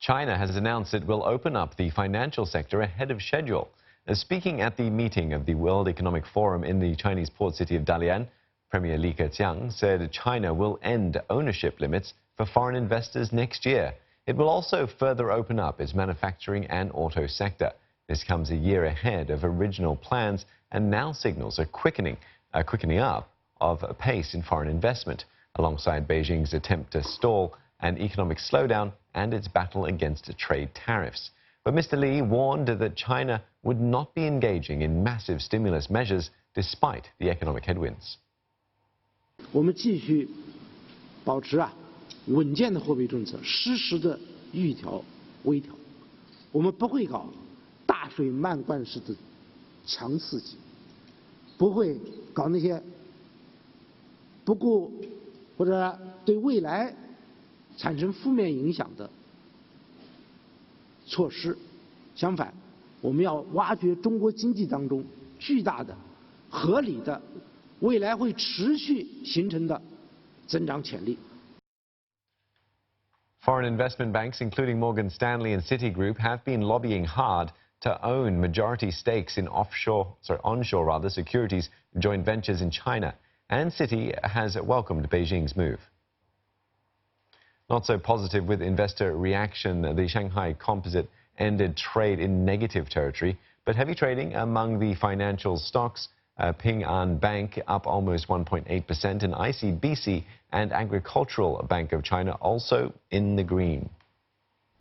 China has announced it will open up the financial sector ahead of schedule. Speaking at the meeting of the World Economic Forum in the Chinese port city of Dalian, Premier Li Keqiang said China will end ownership limits for foreign investors next year. It will also further open up its manufacturing and auto sector. This comes a year ahead of original plans and now signals a quickening up of pace in foreign investment, alongside Beijing's attempt to stall an economic slowdown and its battle against trade tariffs. But Mr. Li warned that China would not be engaging in massive stimulus measures despite the economic headwinds. 我们继续保持稳健的货币政策，适时的预调、微调。我们不会搞大水漫灌式的强刺激，不会搞那些不顾或者对未来产生负面影响的措施。相反，我们要挖掘中国经济当中巨大的、合理的、未来会持续形成的增长潜力。 Foreign investment banks, including Morgan Stanley and Citigroup, have been lobbying hard to own majority stakes in onshore securities joint ventures in China. And Citi has welcomed Beijing's move. Not so positive with investor reaction. The Shanghai Composite ended trade in negative territory, but heavy trading among the financial stocks. Ping An Bank up almost 1.8%, and ICBC and Agricultural Bank of China also in the green.